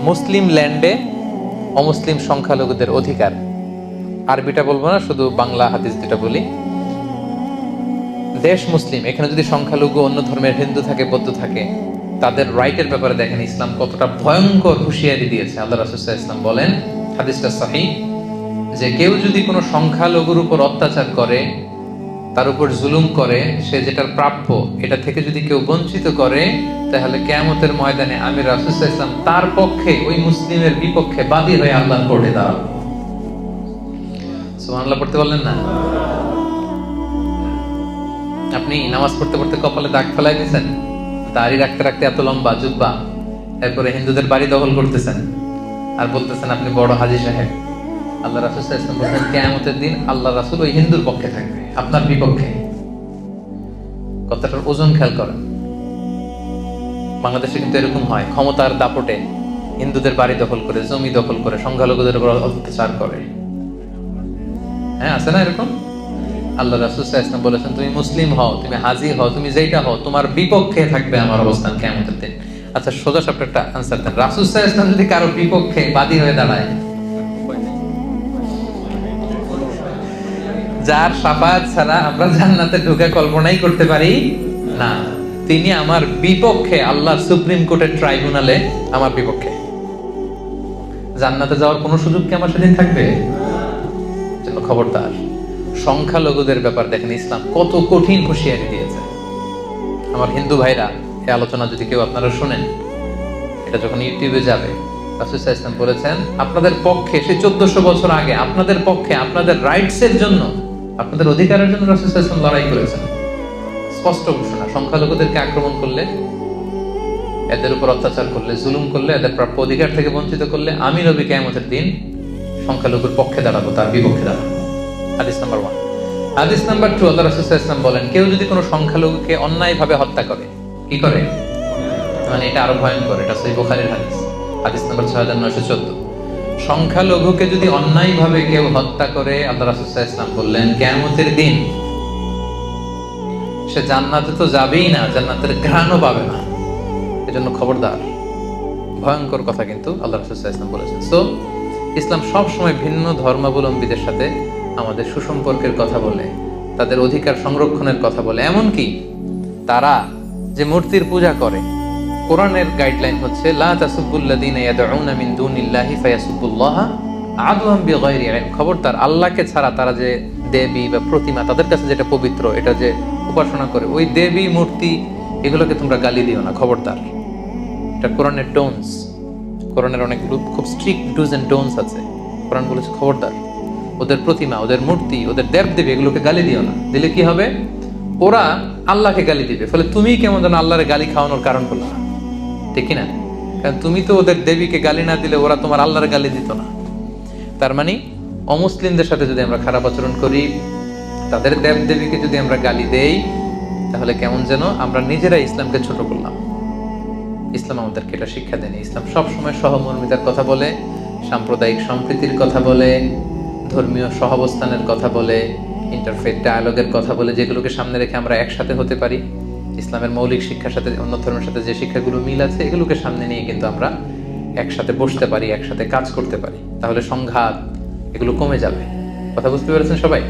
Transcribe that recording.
মুসলিম ল্যান্ডে অমুসলিম সংখ্যালঘুদের অধিকার। আরবিটা বলবো না, শুধু বাংলা হাদিস যেটা বলি। দেশ মুসলিম, এখানে যদি সংখ্যালঘু অন্য ধর্মের হিন্দু থাকে, বৌদ্ধ থাকে, তাদের রাইটের ব্যাপারে দেখেন ইসলাম কতটা ভয়ঙ্কর হুঁশিয়ারি দিয়েছে। আল্লাহ রাসূল সাল্লাল্লাহু আলাইহি ওয়াসাল্লাম বলেন, হাদিসটা সহিহ, যে কেউ যদি কোনো সংখ্যালঘুর উপর অত্যাচার করে, তার উপর জুলুম করে, সে যেটার প্রাপ্য এটা থেকে যদি কেউ বঞ্চিত করে, তাহলে কিয়ামতের ময়দানে আমি রাসূল সাল্লাল্লাহু আলাইহি ওয়াসাল্লাম তার পক্ষে, ওই মুসলিমের বিপক্ষে বাদী হয়ে আল্লাহর কোর্টে দাঁড়াবো। সুবহানাল্লাহ পড়তে বললেন না? আপনি নামাজ পড়তে পড়তে কপালে দাগ ফেলাই দিয়েছেন, দাড়ি রাখতে রাখতে এত লম্বা জুব্বা, এরপরে হিন্দুদের বাড়ি দখল করতেছেন আর বলতেছেন আপনি বড় হাজী সাহেব। আল্লাহ রাসূল সাল্লাল্লাহু আলাইহি ওয়াসাল্লাম বলেন কিয়ামতের দিন আল্লাহ রাসূল ওই হিন্দুর পক্ষে থাকবে, আপনার বিপক্ষে। কথাটার ওজন খেয়াল করেন। বাংলাদেশে কিন্তু এরকম হয়, ক্ষমতার দাপটে হিন্দুদের বাড়ি দখল করে, জমি দখল করে, সংখ্যালঘুদের উপর অত্যাচার করে। হ্যাঁ, আছে না এরকম? আল্লাহ রাসূল সাল্লাল্লাহু আলাইহি ওয়াসাল্লাম বলেছেন তুমি মুসলিম হও, তুমি হাজী হও, তুমি যেটা হও, তোমার বিপক্ষে থাকবে আমার অবস্থান কিয়ামতের দিন। আচ্ছা, সোজা সাপটা একটা আনসার দেন। রাসূল সাল্লাল্লাহু আলাইহি ওয়াসাল্লাম যদি কারো বিপক্ষে বাদী হয়ে দাঁড়ায়, যার শাফাআত ছাড়া আমরা জান্নাতে ঢুকে কল্পনাই করতে পারি না, তিনি আমার বিপক্ষে, আল্লাহর সুপ্রিম কোর্টের ট্রাইব্যুনালে আমার বিপক্ষে, জান্নাতে যাওয়ার কোনো সুযোগ কি আমার সেদিন থাকবে? জন্য খবরদার। সংখ্যালঘুদের ব্যাপার দেখেন ইসলাম কত কঠিন হুঁশিয়ারি দিয়েছে। আমার হিন্দু ভাইরা, এই আলোচনা যদি কেউ আপনারা শুনেন, এটা যখন ইউটিউবে যাবে, রাসূল সাল্লাল্লাহু আলাইহি ওয়াসাল্লাম বলেছেন আপনাদের পক্ষে, সে 1400 বছর আগে আপনাদের পক্ষে, আপনাদের রাইটস এর জন্য, আপনাদের অধিকারের জন্য রাসূল সাল্লাল্লাহু আলাইহি ওয়াসাল্লাম লড়াই করেছেন। স্পষ্ট ঘোষণা। সংখ্যালঘুদেরকে আক্রমণ করলে, এদের উপর অত্যাচার করলে, জুলুম করলে, এদের প্রাপ্য অধিকার থেকে বঞ্চিত করলে, আমি নবী কিয়ামতের দিন সংখ্যালঘুর পক্ষে দাঁড়াবো, তার বিপক্ষে দাঁড়াবো। হাদিস নাম্বার 1। হাদিস নাম্বার 2, আল্লাহ রাসূল সাল্লাল্লাহু আলাইহি ওয়াসাল্লাম বলেন কেউ যদি কোনো সংখ্যালঘুকে অন্যায়ভাবে হত্যা করে, কি করে? মানে এটা আরো ভয়ঙ্কর, এটা সহিহ বুখারীর হাদিস, হাদিস নাম্বার 6914। সংখ্যালঘুকে যদি অন্যায়ভাবে কেউ হত্যা করে, আল্লাহ রাসূল সাল্লাল্লাহু আলাইহি ওয়াসাল্লাম বললেন কিয়ামতের দিন সে জান্নাতে তো যাবেই না, জান্নাতের ঘ্রাণও পাবে না। এজন্য খবরদার। ভয়ঙ্কর কথা কিন্তু আল্লাহ রাসূল সাল্লাল্লাহু আলাইহি ওয়াসাল্লাম বলেছেন। সো ইসলাম সব সময় ভিন্ন ধর্মাবলম্বীদের সাথে আমাদের সুসম্পর্কের কথা বলে, তাদের অধিকার সংরক্ষণের কথা বলে। এমনকি তারা যে মূর্তির পূজা করে, কোরআনের গাইডলাইন হচ্ছে লা তাসুবুল্লাযীনা ইয়াদউনা মিন দুনিল্লাহি ফায়াসুবুল্লাহা আদওয়ান বিগাইরি ইলম। খবরদার, আল্লাহকে ছাড়া তারা যে দেবী বা প্রতিমা, তাদের কাছে যেটা পবিত্র, এটা যে উপাসনা করে, ওই দেবী মূর্তি, এগুলোকে তোমরা গালি দিও না। খবরদার, এটা কোরআনের ডোনস। কোরআনের অনেকগুলো খুব স্ট্রিক্ট ডুজ এন্ড ডোনস আছে। কোরআন বলেছে খবরদার, ওদের প্রতিমা, ওদের মূর্তি, ওদের দেবদেবী, এগুলোকে গালি দিও না। দিলে কি হবে? ওরা আল্লাহকে গালি দিবে, ফলে তুমি কেমন যেন আল্লাহরে গালি খাওয়ানোর কারণ হলো না, ঠিক না? কারণ তুমি তো ওদের দেবীকে গালি না দিলে ওরা তোমার আল্লাহর গালি দিত না। তার মানে অমুসলিমদের সাথে যদি আমরা খারাপ আচরণ করি, তাদের দেবদেবীকে যদি আমরা গালি দেই, তাহলে কেমন যেন আমরা নিজেরা ইসলামকে ছোট করলাম। ইসলাম আমাদেরকে এটা শিক্ষা দেয়নি। ইসলাম সবসময় সহমর্মিতার কথা বলে, সাম্প্রদায়িক সম্প্রীতির কথা বলে, ধর্মীয় সহাবস্থানের কথা বলে, ইন্টারফেথ ডায়ালগের কথা বলে, যেগুলোকে সামনে রেখে আমরা একসাথে হতে পারি। ইসলামের মৌলিক শিক্ষার সাথে অন্য ধর্মের সাথে যে শিক্ষাগুলো মিল আছে, এগুলোকে সামনে নিয়ে কিন্তু আমরা একসাথে বসতে পারি, একসাথে কাজ করতে পারি। তাহলে সংঘাত এগুলো কমে যাবে। কথা বুঝতে পেরেছেন সবাই?